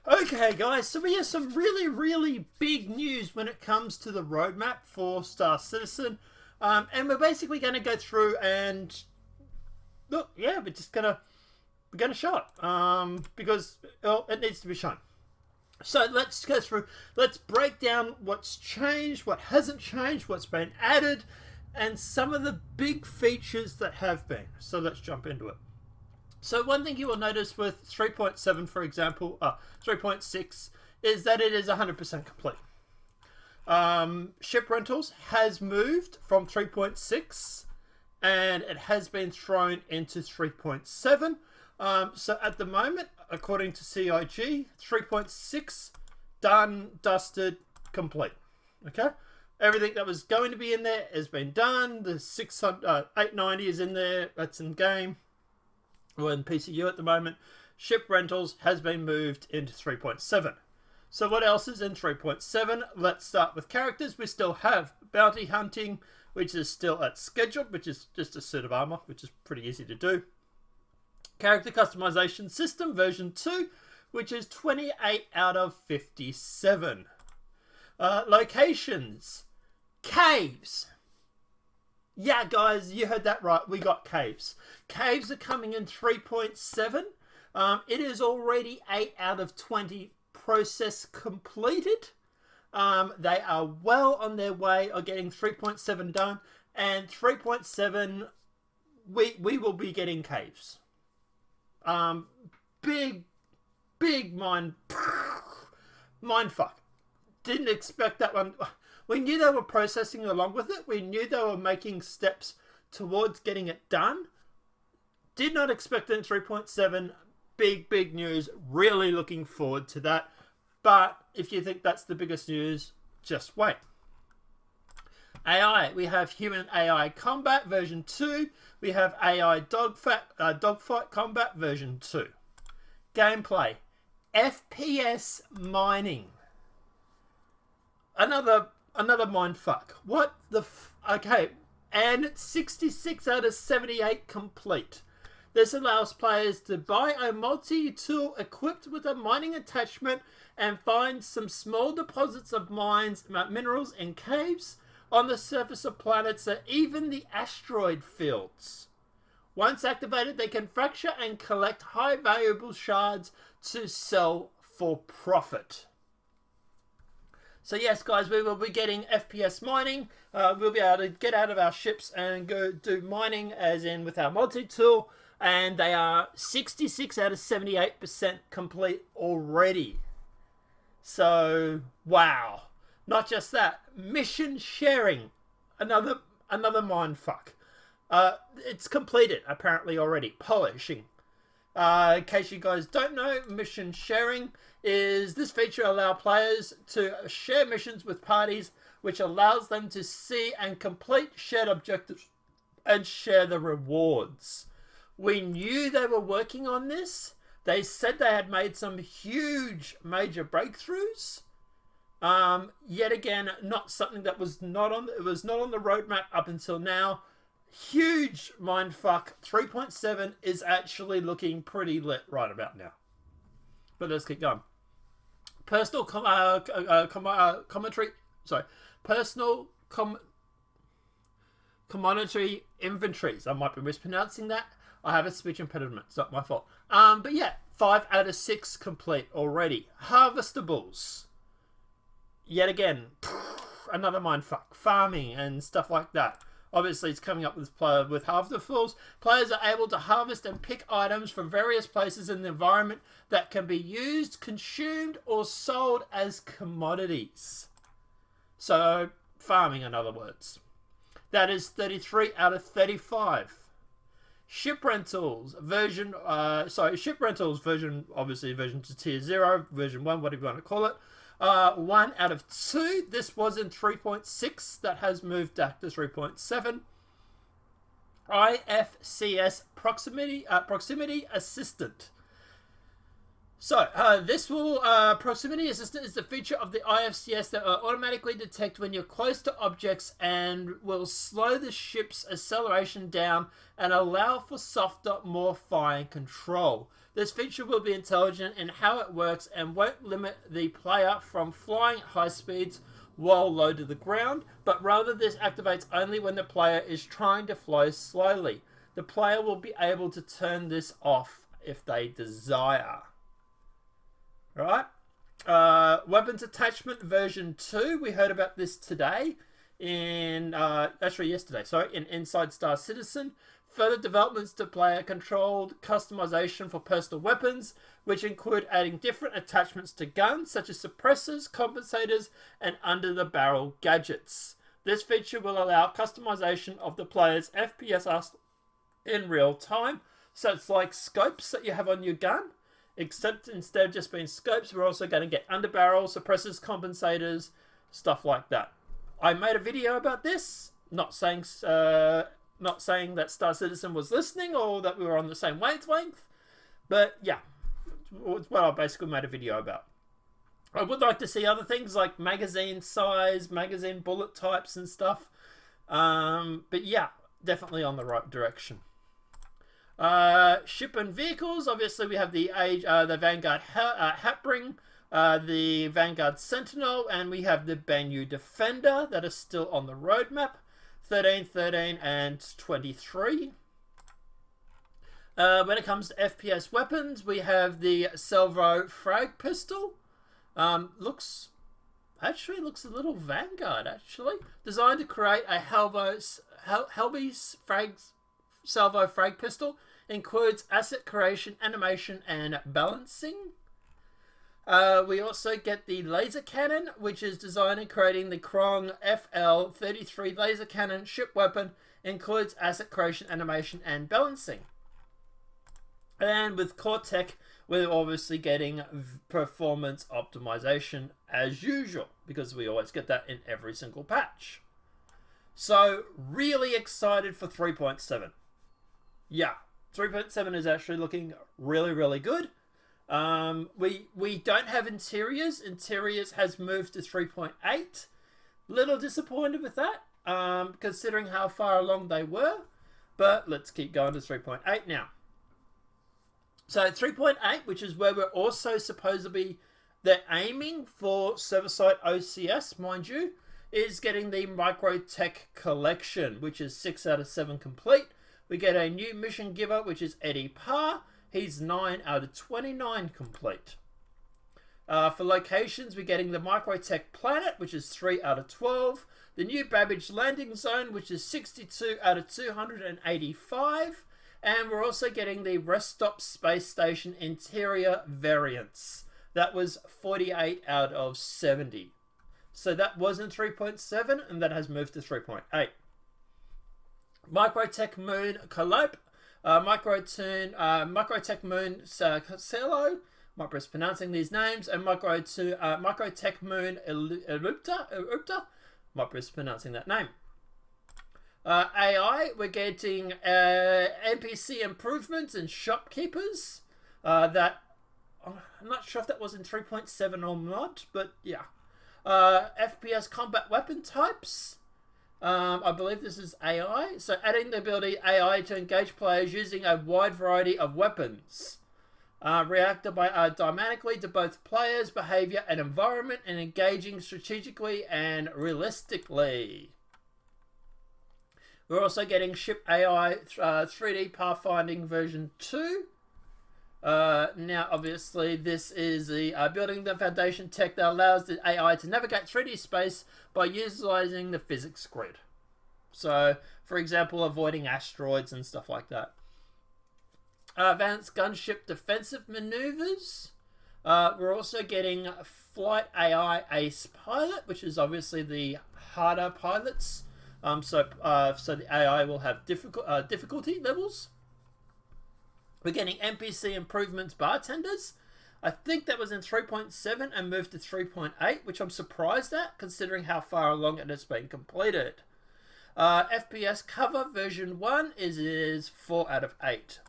Okay, guys, so we have some really big news when it comes to the roadmap for Star Citizen. And we're basically going to go through and look, yeah, we're gonna show it because it needs to be shown. So let's go through. Let's break down what's changed, what hasn't changed, what's been added, and some of the big features that have been. So let's jump into it. So one thing you will notice with 3.7, for example, 3.6, is that it is 100% complete. Ship rentals has moved from 3.6 and it has been thrown into 3.7. So at the moment, according to CIG, 3.6, done, dusted, complete. Okay? Everything that was going to be in there has been done. The 890 is in there. That's in game. We're in PCU at the moment. Ship rentals has been moved into 3.7. So what else is in 3.7? Let's start with characters. We still have bounty hunting, which is still at scheduled, which is just a suit of armor, which is pretty easy to do. Character customization system version 2, which is 28 out of 57. Locations. Caves. Yeah, guys, you heard that right. We got caves. Caves are coming in 3.7. It is already 8 out of 20 process completed. They are well on their way of getting 3.7 done. And 3.7, we will be getting caves. Big mind fuck. Didn't expect that one. We knew they were processing along with it. We knew they were making steps towards getting it done. Did not expect it in 3.7. Big news. Really looking forward to that. But if you think that's the biggest news, just wait. AI. We have human AI combat version 2. We have AI dogfight combat version 2. Gameplay. FPS mining. Another mindfuck. What the okay, and it's 66 out of 78 complete. This allows players to buy a multi-tool equipped with a mining attachment and find some small deposits of minerals in caves, on the surface of planets, or even the asteroid fields. Once activated, they can fracture and collect high valuable shards to sell for profit. So yes, guys, we will be getting FPS mining. We'll be able to get out of our ships and go do mining, as in with our multi-tool. And they are 66 out of 78% complete already. So, wow. Not just that. Mission sharing. Another mindfuck. It's completed, apparently, already. Polishing. In case you guys don't know, mission sharing is this feature allows players to share missions with parties, which allows them to see and complete shared objectives and share the rewards. We knew they were working on this. They said they had made some huge major breakthroughs. Yet again, not something that was not on. It was not on the roadmap up until now. Huge mindfuck. 3.7 is actually looking pretty lit right about now. But let's keep going. Personal commentary. Sorry, personal commodity inventories. I might be mispronouncing that. I have a speech impediment. It's not my fault. But yeah, 5 out of 6 complete already. Harvestables. Yet again, another mindfuck. Farming and stuff like that. Obviously, it's coming up with harvestables. Players are able to harvest and pick items from various places in the environment that can be used, consumed, or sold as commodities. So, farming, in other words. That is 33 out of 35. Ship rentals version, obviously version to tier 0, version 1, whatever you want to call it. 1 out of 2. This was in 3.6. That has moved back to 3.7. IFCS proximity assistant. So, proximity assistant is the feature of the IFCS that will automatically detect when you're close to objects and will slow the ship's acceleration down and allow for softer, more fine control. This feature will be intelligent in how it works and won't limit the player from flying at high speeds while low to the ground, but rather this activates only when the player is trying to fly slowly. The player will be able to turn this off if they desire. Right? Weapons attachment version 2. We heard about this today in yesterday, in Inside Star Citizen. Further developments to player-controlled customization for personal weapons, which include adding different attachments to guns, such as suppressors, compensators, and under-the-barrel gadgets. This feature will allow customization of the player's FPS in real time. So it's like scopes that you have on your gun, except instead of just being scopes, we're also going to get underbarrel, suppressors, compensators, stuff like that. I made a video about this, not saying that Star Citizen was listening or that we were on the same wavelength, but yeah, it's what I basically made a video about. I would like to see other things like magazine size, magazine bullet types and stuff, but yeah, definitely on the right direction. Ship and vehicles, obviously we have the Vanguard Hatbring, the Vanguard Sentinel, and we have the Banyu Defender that is still on the roadmap. 13, 13, and 23. When it comes to FPS weapons, we have the Salvo Frag Pistol. Looks a little Vanguard, actually. Designed to create a Helby's Salvo Frag Pistol. Includes asset creation, animation, and balancing. We also get the laser cannon, which is designed and creating the Krong FL-33 laser cannon ship weapon. Includes asset creation, animation, and balancing. And with core tech, we're obviously getting performance optimization as usual, because we always get that in every single patch. So, really excited for 3.7. Yeah, 3.7 is actually looking really, really good. We don't have interiors. Interiors has moved to 3.8. Little disappointed with that, considering how far along they were. But let's keep going to 3.8 now. So 3.8, which is where we're also supposed to be, they're aiming for server-side OCS, mind you, is getting the Microtech Collection, which is 6 out of 7 complete. We get a new mission giver, which is Eddie Parr. He's 9 out of 29 complete. For locations, we're getting the Microtech Planet, which is 3 out of 12. The new Babbage Landing Zone, which is 62 out of 285. And we're also getting the Rest Stop Space Station interior variants. That was 48 out of 70. So that was in 3.7, and that has moved to 3.8. Microtech Moon Calope. Microtech Moon Celo, might be mispronouncing these names, and Microtech Moon Erupta, might be mispronouncing that name. AI, we're getting NPC improvements and shopkeepers. That I'm not sure if that was in 3.7 or not, but yeah. FPS combat weapon types. I believe this is AI. So adding the ability AI to engage players using a wide variety of weapons. React dynamically to both players' behavior and environment, and engaging strategically and realistically. We're also getting Ship AI 3D Pathfinding version 2. Now, obviously, this is the building the foundation tech that allows the AI to navigate 3D space by utilizing the physics grid. So, for example, avoiding asteroids and stuff like that. Advanced gunship defensive maneuvers. We're also getting Flight AI Ace Pilot, which is obviously the harder pilots. So the AI will have difficulty levels. We're getting NPC improvements bartenders. I think that was in 3.7 and moved to 3.8, which I'm surprised at, considering how far along it has been completed. FPS cover version 1 is 4 out of 8.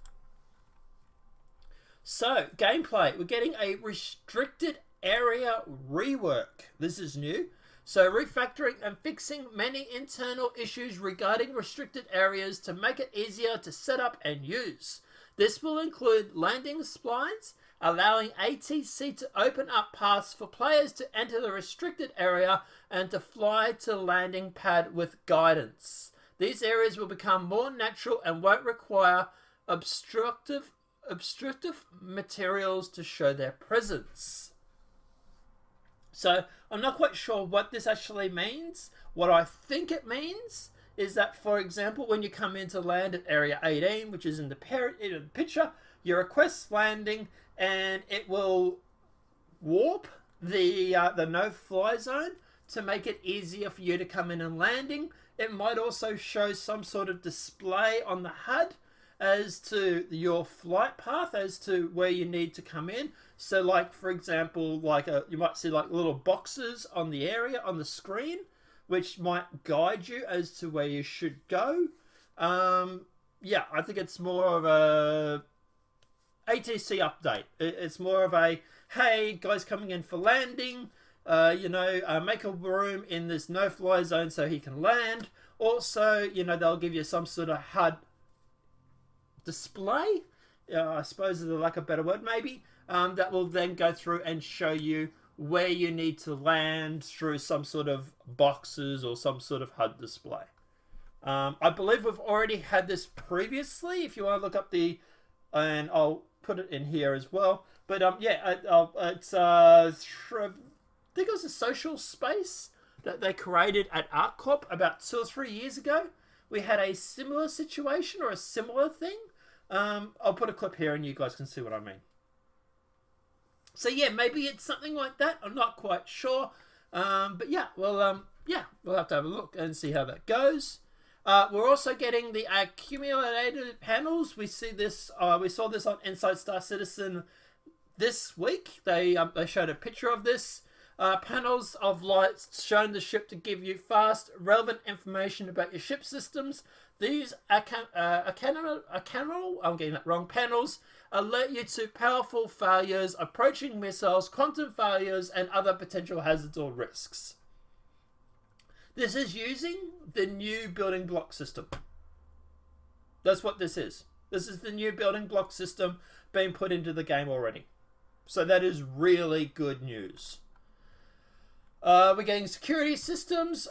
So, gameplay. We're getting a restricted area rework. This is new. So, refactoring and fixing many internal issues regarding restricted areas to make it easier to set up and use. This will include landing splines, allowing ATC to open up paths for players to enter the restricted area and to fly to landing pad with guidance. These areas will become more natural and won't require obstructive materials to show their presence. So I'm not quite sure what this actually means. What I think it means is that, for example, when you come in to land at Area 18, which is in the picture, you request landing and it will warp the no-fly zone to make it easier for you to come in and landing. It might also show some sort of display on the HUD as to your flight path, as to where you need to come in. So, like, for example, you might see like little boxes on the area on the screen, which might guide you as to where you should go. Yeah, I think it's more of a ATC update. It's more of a, hey, guys coming in for landing, make a room in this no-fly zone so he can land. Also, they'll give you some sort of HUD display, I suppose is like a better word maybe, that will then go through and show you where you need to land through some sort of boxes or some sort of HUD display. I believe we've already had this previously, if you want to look up and I'll put it in here as well. But it's I think it was a social space that they created at ArtCorp about 2 or 3 years ago. We had a similar situation or a similar thing. I'll put a clip here and you guys can see what I mean. So yeah, maybe it's something like that. I'm not quite sure. But yeah, we'll have to have a look and see how that goes. We're also getting the accumulated panels. We saw this on Inside Star Citizen this week. They showed a picture of this. Panels of lights showing the ship to give you fast, relevant information about your ship systems. These I'm getting that wrong, panels alert you to powerful failures, approaching missiles, quantum failures, and other potential hazards or risks. This is using the new building block system. That's what this is. This is the new building block system being put into the game already. So that is really good news. We're getting security systems,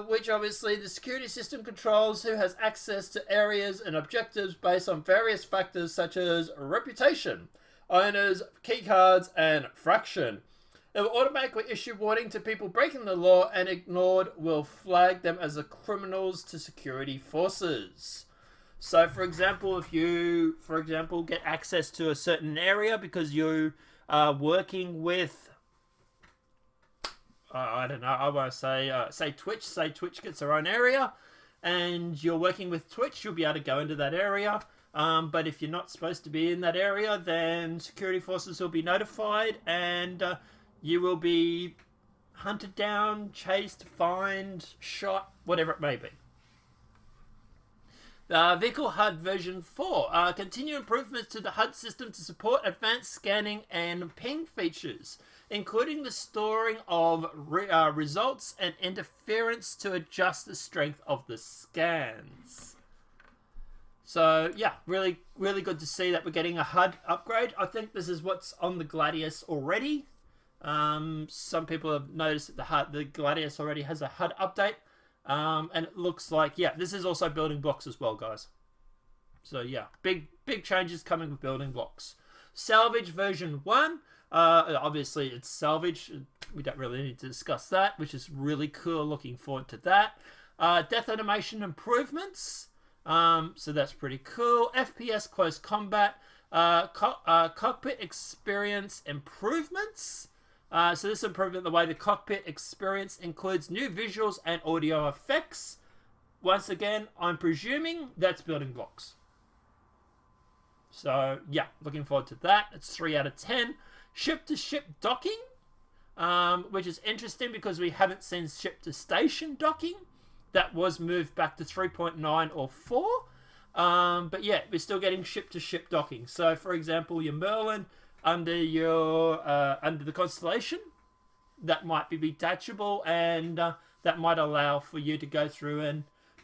which obviously the security system controls who has access to areas and objectives based on various factors such as reputation, owners, keycards, and fraction. It will automatically issue warning to people breaking the law, and ignored will flag them as criminals to security forces. So, for example, if you, get access to a certain area because you are working with I don't know, I want to say Twitch. Say Twitch gets their own area, and you're working with Twitch, you'll be able to go into that area. But if you're not supposed to be in that area, then security forces will be notified, and you will be hunted down, chased, fined, shot, whatever it may be. Vehicle HUD version 4. Continue improvements to the HUD system to support advanced scanning and ping features, including the storing of results and interference to adjust the strength of the scans. So, yeah, really, really good to see that we're getting a HUD upgrade. I think this is what's on the Gladius already. Some people have noticed that the Gladius already has a HUD update. And it looks like, yeah, this is also building blocks as well, guys. So, yeah, big changes coming with building blocks. Salvage version 1. Obviously, it's salvage. We don't really need to discuss that, which is really cool. Looking forward to that. Death animation improvements. So that's pretty cool. FPS close combat. Cockpit experience improvements. So this improvement, the way the cockpit experience includes new visuals and audio effects. Once again, I'm presuming that's building blocks. So, yeah, looking forward to that. It's 3 out of 10. Ship-to-ship docking, which is interesting because we haven't seen ship-to-station docking. That was moved back to 3.9 or 4. But yeah, we're still getting ship-to-ship docking. So, for example, your Merlin under the Constellation, that might be detachable, and that might allow for you to go through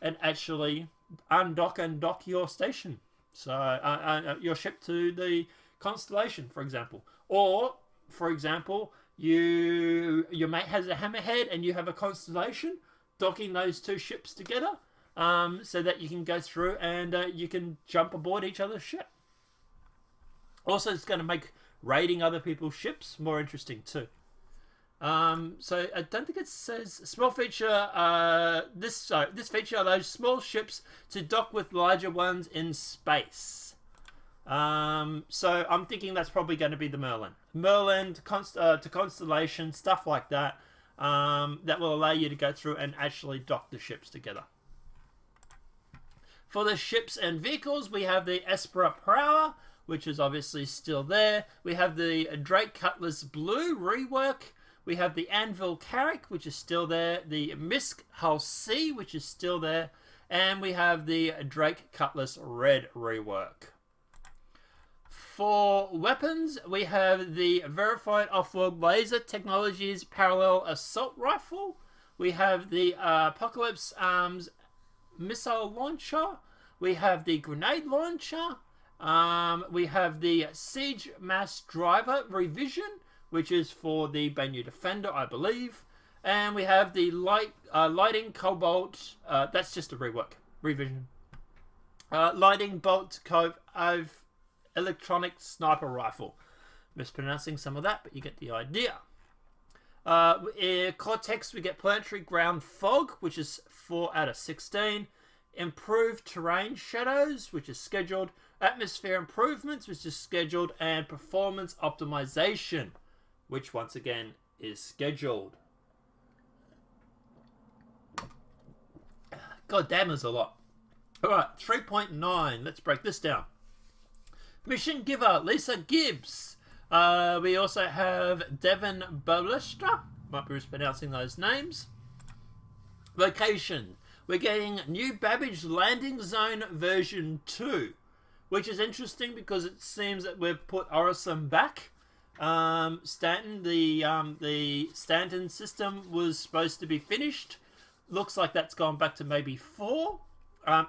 and actually undock and dock your station. So your ship to the constellation, for example, or for example, your mate has a hammerhead and you have a constellation, docking those two ships together, so that you can go through and you can jump aboard each other's ship. Also, it's going to make raiding other people's ships more interesting too. So I don't think it says small feature. This feature allows small ships to dock with larger ones in space. So I'm thinking that's probably going to be the Merlin to Constellation, stuff like that. That will allow you to go through and actually dock the ships together. For the ships and vehicles, we have the Espera Prowler, which is obviously still there. We have the Drake Cutlass Blue rework. We have the Anvil Carrack, which is still there. The Misk Hull C, which is still there. And we have the Drake Cutlass Red rework. For weapons, we have the Verified Offworld Laser Technologies Parallel Assault Rifle. We have the Apocalypse Arms Missile Launcher. We have the Grenade Launcher. We have the Siege Mass Driver Revision, which is for the Banyu Defender, I believe. And we have the Lighting Cobalt, that's just a revision. Lighting Bolt Cove Electronic Sniper Rifle. Mispronouncing some of that, but you get the idea. Cortex, we get Planetary Ground Fog, which is 4 out of 16. Improved Terrain Shadows, which is scheduled. Atmosphere Improvements, which is scheduled. And Performance Optimization, which once again is scheduled. God damn, there's a lot. Alright, 3.9. Let's break this down. Mission Giver, Lisa Gibbs. We also have Devon Balestra. Might be mispronouncing those names. Location. We're getting New Babbage Landing Zone version 2. Which is interesting because it seems that we've put Orison back. Stanton, the Stanton system was supposed to be finished. Looks like that's gone back to maybe 4.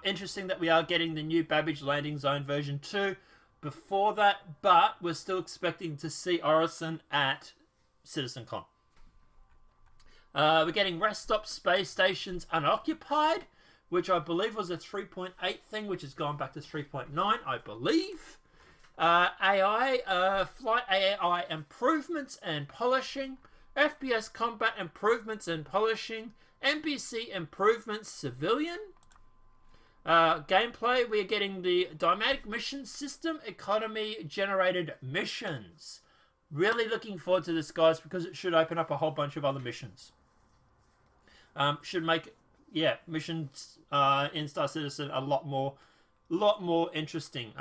Interesting that we are getting the New Babbage Landing Zone version 2 before that, but we're still expecting to see Orison at CitizenCon. We're getting Rest Stop Space Stations Unoccupied, which I believe was a 3.8 thing, which has gone back to 3.9, I believe. AI, Flight AI Improvements and Polishing, FPS Combat Improvements and Polishing, NPC Improvements Civilian. Gameplay, we are getting the Dynamic Mission System Economy Generated Missions. Really looking forward to this, guys, because it should open up a whole bunch of other missions. Should make, missions in Star Citizen a lot more interesting.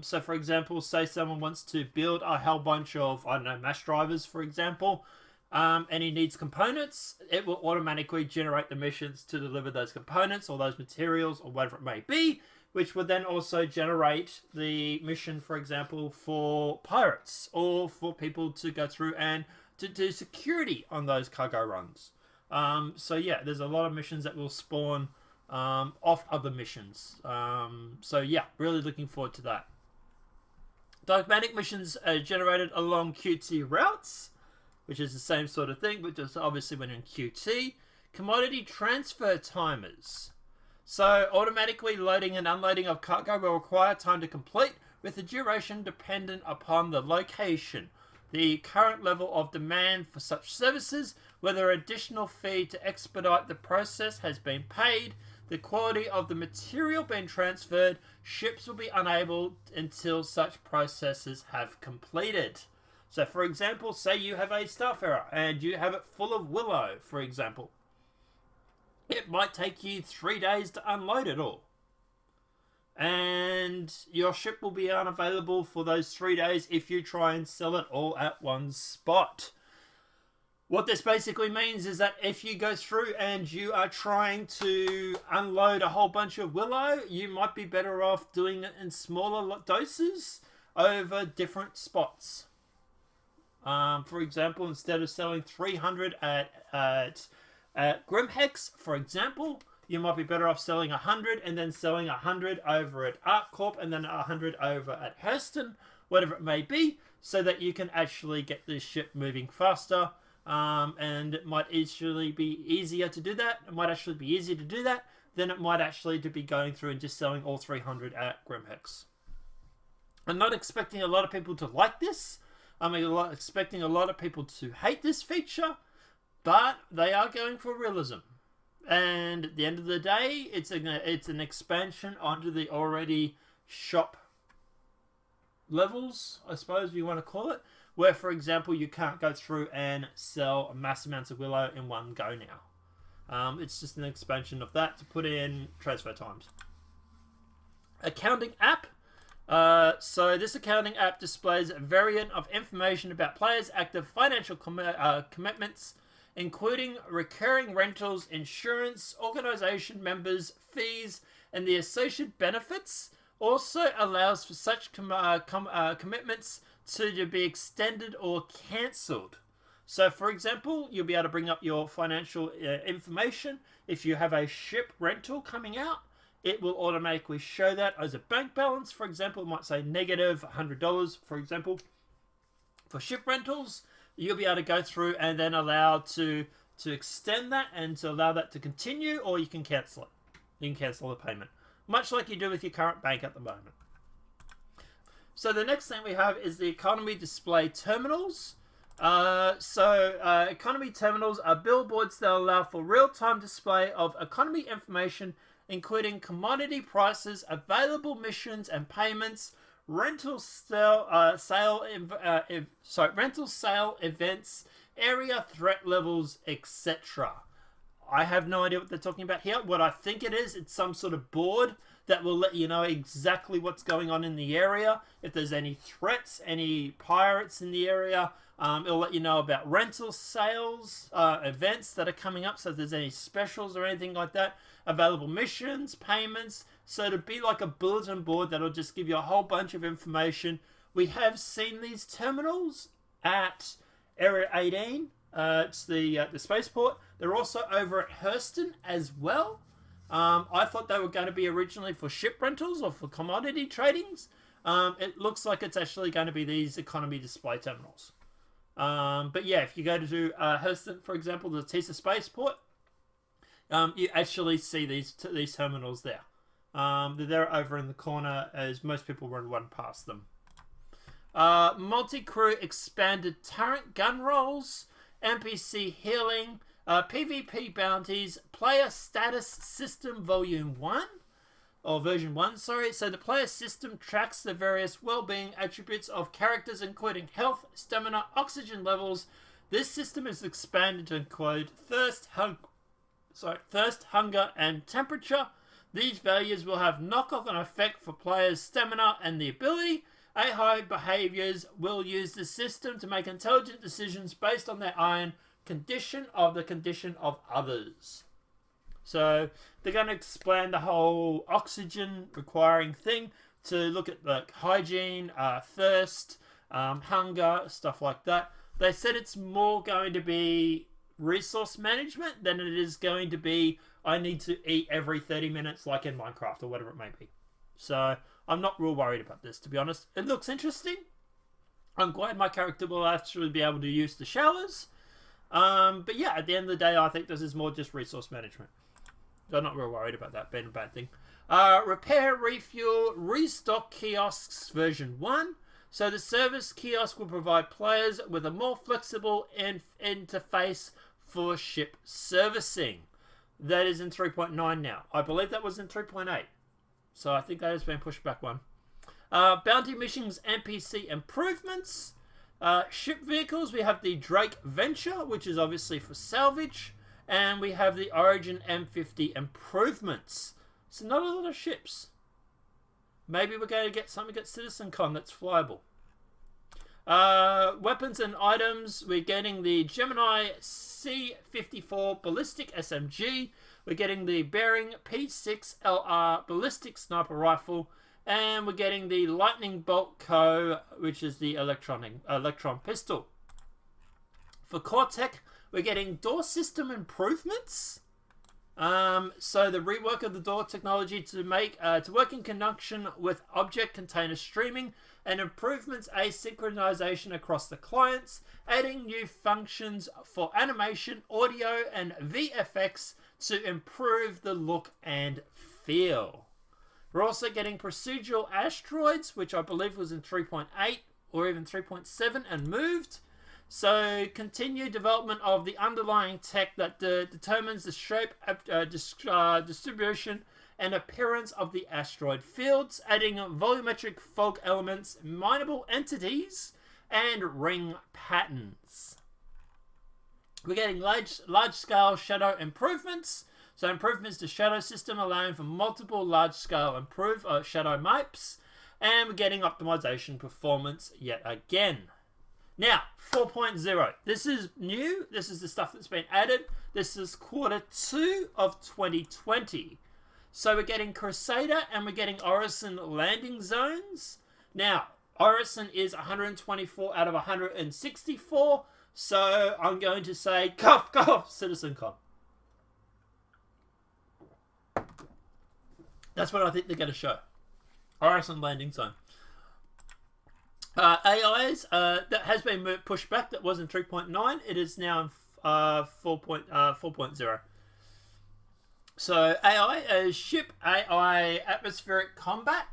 So, for example, say someone wants to build a whole bunch of, mass drivers, for example, and he needs components. It will automatically generate the missions to deliver those components or those materials or whatever it may be, which would then also generate the mission, for example, for pirates or for people to go through and to do security on those cargo runs. So yeah, there's a lot of missions that will spawn off other missions. So yeah, really looking forward to that. Dogmatic missions are generated along QT routes, which is the same sort of thing, but just obviously when in QT. Commodity transfer timers. So automatically loading and unloading of cargo will require time to complete, with the duration dependent upon the location, the current level of demand for such services, whether additional fee to expedite the process has been paid, the quality of the material being transferred, ships will be unable until such processes have completed. So, for example, say you have a Starfarer and you have it full of Willow, for example. It might take you 3 days to unload it all. And your ship will be unavailable for those 3 days if you try and sell it all at one spot. What this basically means is that if you go through and you are trying to unload a whole bunch of Willow, you might be better off doing it in smaller doses over different spots. For example, instead of selling 300 at Grimhex, for example, you might be better off selling 100 and then selling 100 over at ArtCorp and then 100 over at Hurston, whatever it may be, so that you can actually get this ship moving faster. And it might actually be easier to do that. It might actually be easier to do that than it might actually to be going through and just selling all 300 at Grimhex. I'm not expecting a lot of people to like this. I'm expecting a lot of people to hate this feature, but they are going for realism. And at the end of the day, it's an expansion onto the already shop levels, I suppose you want to call it, where, for example, you can't go through and sell mass amounts of Willow in one go now. It's just an expansion of that to put in transfer times. Accounting app. So this accounting app displays a variant of information about players' active financial commitments, including recurring rentals, insurance, organization members, fees, and the associated benefits. Also allows for such commitments to be extended or cancelled. So, for example, you'll be able to bring up your financial information. If you have a ship rental coming out, it will automatically show that as a bank balance. For example, it might say negative $100, for example. For ship rentals, you'll be able to go through and then allow to extend that and to allow that to continue, or you can cancel it. You can cancel the payment, much like you do with your current bank at the moment. So the next thing we have is the economy display terminals. Economy terminals are billboards that allow for real-time display of economy information, including commodity prices, available missions and payments, rental sale events, area threat levels, etc. I have no idea what they're talking about here. What I think it is, it's some sort of board that will let you know exactly what's going on in the area. If there's any threats, any pirates in the area, it'll let you know about rental sales, events that are coming up. So if there's any specials or anything like that, available missions, payments. So it'll be like a bulletin board that'll just give you a whole bunch of information. We have seen these terminals at Area 18. It's the spaceport. They're also over at Hurston as well. I thought they were going to be originally for ship rentals or for commodity tradings. It looks like it's actually going to be these economy display terminals. But yeah, if you go to Hurston, for example, the Tisa spaceport, you actually see these terminals there. They're over in the corner as most people run past them. Multi-crew expanded turret gun rolls, NPC healing, PvP bounties, player status system volume 1, or version 1, sorry. So the player system tracks the various well-being attributes of characters, including health, stamina, oxygen levels. This system is expanded to include thirst, hunger, and temperature. These values will have knock-on effect for players' stamina and the ability. AI behaviors will use the system to make intelligent decisions based on their own condition of others. So they're going to explain the whole oxygen requiring thing to look at like hygiene, thirst, hunger, stuff like that. They said it's more going to be resource management than it is going to be I need to eat every 30 minutes like in Minecraft or whatever it may be. So I'm not real worried about this, to be honest. It looks interesting. I'm glad my character will actually be able to use the showers. But yeah, at the end of the day, I think this is more just resource management. So I'm not real worried about that being a bad thing. Repair, refuel, restock kiosks version 1. So the service kiosk will provide players with a more flexible interface for ship servicing. That is in 3.9 now. I believe that was in 3.8. So I think that has been pushed back one. Bounty missions, NPC improvements. Ship vehicles, we have the Drake Venture, which is obviously for salvage. And we have the Origin M50 improvements. So not a lot of ships. Maybe we're going to get something at CitizenCon that's flyable. Weapons and items, we're getting the Gemini C-54 Ballistic SMG. We're getting the Bearing P6LR Ballistic Sniper Rifle. And we're getting the Lightning Bolt Co., which is the electron pistol. For core tech, we're getting door system improvements. So the rework of the door technology to make to work in conjunction with object container streaming and improvements asynchronization across the clients, adding new functions for animation, audio, and VFX to improve the look and feel. We're also getting procedural asteroids, which I believe was in 3.8 or even 3.7 and moved. So, continued development of the underlying tech that determines the shape, distribution, and appearance of the asteroid fields, adding volumetric fog elements, mineable entities, and ring patterns. We're getting large-scale shadow improvements. So, improvements to shadow system allowing for multiple large-scale shadow maps. And we're getting optimization performance yet again. Now, 4.0. This is new. This is the stuff that's been added. This is Q2 of 2020. So we're getting Crusader and we're getting Orison landing zones. Now, Orison is 124 out of 164. So I'm going to say, cough, cough, CitizenCon. That's what I think they're going to show. Orison landing zone. AIs, that has been pushed back. That was in 3.9. It is now in 4.0. So AI, ship AI atmospheric combat.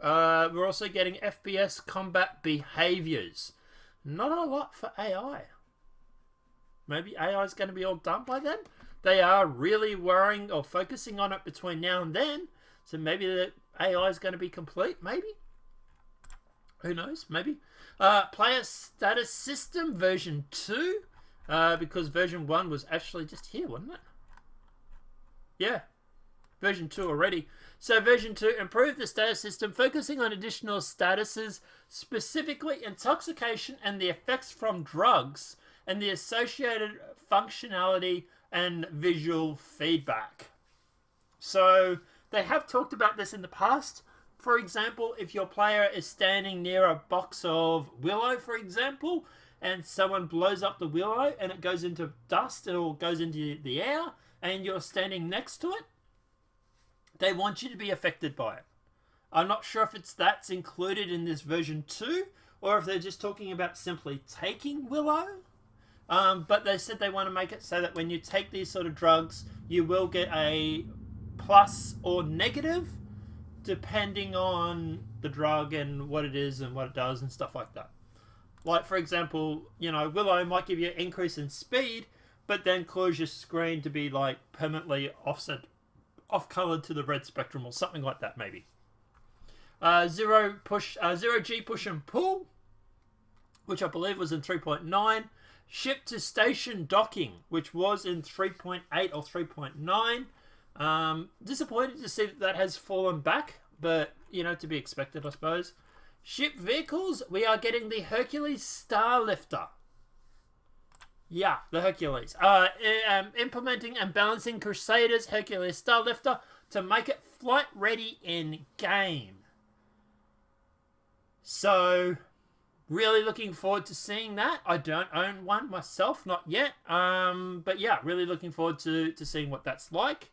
We're also getting FPS combat behaviors. Not a lot for AI. Maybe AI is going to be all done by then. They are really worrying or focusing on it between now and then. So maybe the AI is going to be complete. Maybe. Who knows? Maybe. Player status system version 2. Because version 1 was actually just here, wasn't it? Yeah. Version 2 already. So version 2 improved the status system, focusing on additional statuses, specifically intoxication and the effects from drugs, and the associated functionality and visual feedback. So they have talked about this in the past. For example, if your player is standing near a box of willow, for example, and someone blows up the willow and it goes into dust or goes into the air, and you're standing next to it, they want you to be affected by it. I'm not sure if that's included in this version 2, or if they're just talking about simply taking willow. But they said they want to make it so that when you take these sort of drugs, you will get a plus or negative depending on the drug and what it is and what it does and stuff like that. Like, for example, willow might give you an increase in speed, but then cause your screen to be like permanently off-colored to the red spectrum or something like that, maybe. Zero G push and pull, which I believe was in 3.9. Ship to station docking, which was in 3.8 or 3.9. Disappointed to see that has fallen back, but to be expected, I suppose. Ship vehicles, we are getting the Hercules Starlifter. Yeah, the Hercules. Implementing and balancing Crusader's Hercules Starlifter to make it flight ready in game. So, really looking forward to seeing that. I don't own one myself, not yet. But yeah, really looking forward to seeing what that's like.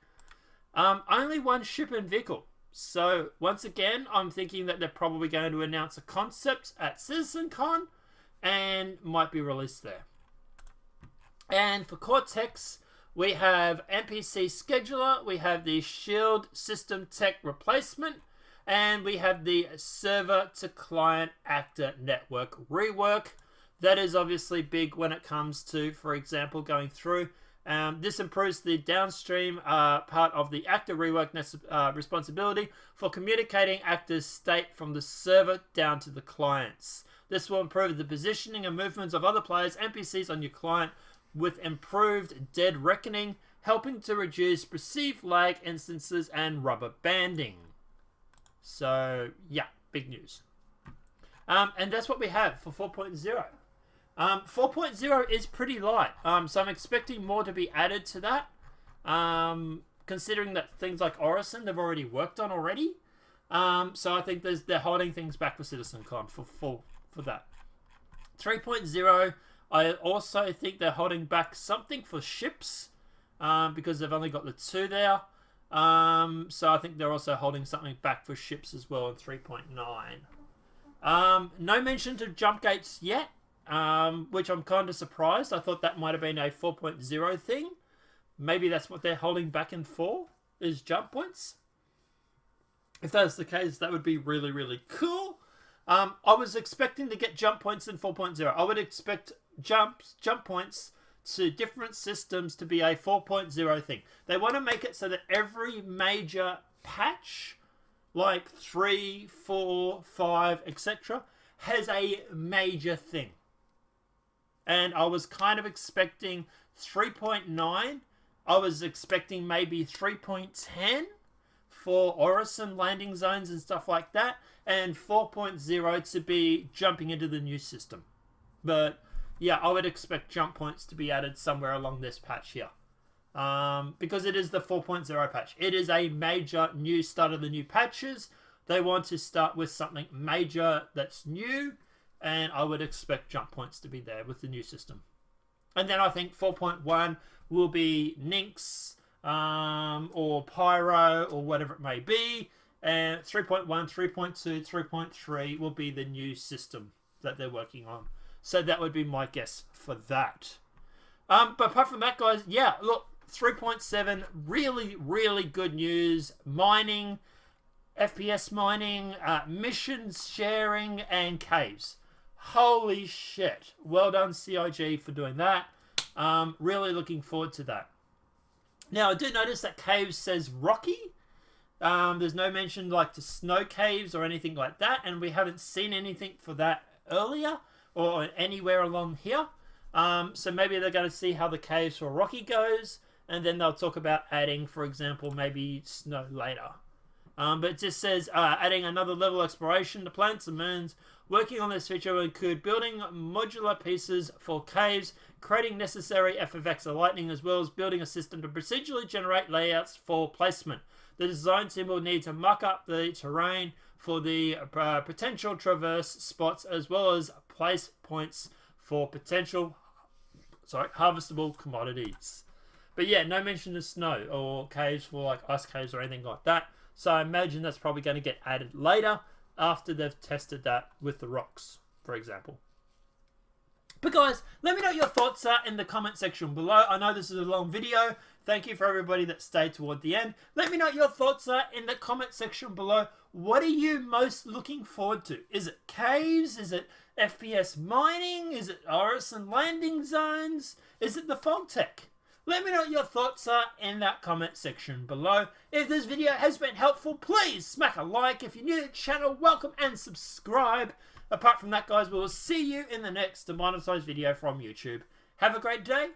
Only one ship and vehicle. So, once again, I'm thinking that they're probably going to announce a concept at CitizenCon and might be released there. And for Cortex, we have NPC Scheduler, we have the Shield System Tech Replacement, and we have the Server to Client Actor Network Rework. That is obviously big when it comes to, for example, going through. This improves the downstream part of the actor rework responsibility for communicating actors' state from the server down to the clients. This will improve the positioning and movements of other players, NPCs on your client, with improved dead reckoning, helping to reduce perceived lag instances and rubber banding. So, yeah, big news. And that's what we have for 4.0. 4.0 is pretty light, so I'm expecting more to be added to that, considering that things like Orison they've already worked on already. So I think they're holding things back for CitizenCon for that. 3.0, I also think they're holding back something for ships. because they've only got the 2 there. So I think they're also holding something back for ships as well in 3.9. No mention to jump gates yet, which I'm kind of surprised. I thought that might have been a 4.0 thing. Maybe that's what they're holding back in 4, is jump points. If that's the case, that would be really, really cool. I was expecting to get jump points in 4.0. I would expect jump points to different systems to be a 4.0 thing. They want to make it so that every major patch, like 3, 4, 5, etc., has a major thing. And I was kind of expecting 3.9. I was expecting maybe 3.10 for Orison landing zones and stuff like that, and 4.0 to be jumping into the new system. But yeah, I would expect jump points to be added somewhere along this patch here. Because it is the 4.0 patch. It is a major new start of the new patches. They want to start with something major that's new, and I would expect jump points to be there with the new system. And then I think 4.1 will be Nynx, or Pyro, or whatever it may be. And 3.1, 3.2, 3.3 will be the new system that they're working on. So that would be my guess for that. But apart from that, guys, yeah, look, 3.7, really, really good news. Mining, FPS mining, missions sharing, and caves. Holy shit. Well done, CIG, for doing that. Really looking forward to that. Now, I do notice that caves says rocky. There's no mention like to snow caves or anything like that, and we haven't seen anything for that earlier or anywhere along here. So maybe they're going to see how the caves for rocky goes, and then they'll talk about adding, for example, maybe snow later. But it just says adding another level of exploration to planets and moons. Working on this feature will include building modular pieces for caves, creating necessary FFX or lightning, as well as building a system to procedurally generate layouts for placement. The design team will need to muck up the terrain for the potential traverse spots, as well as place points for potential harvestable commodities. But yeah, no mention of snow or caves for like ice caves or anything like that. So I imagine that's probably going to get added later after they've tested that with the rocks, for example. But guys, let me know what your thoughts are in the comment section below. I know this is a long video. Thank you for everybody that stayed toward the end. Let me know what your thoughts are in the comment section below. What are you most looking forward to? Is it caves? Is it FPS mining? Is it Orison landing zones? Is it the fog tech? Let me know what your thoughts are in that comment section below. If this video has been helpful, please smack a like. If you're new to the channel, welcome and subscribe. Apart from that, guys, we will see you in the next demonetized video from YouTube. Have a great day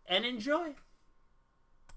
and enjoy.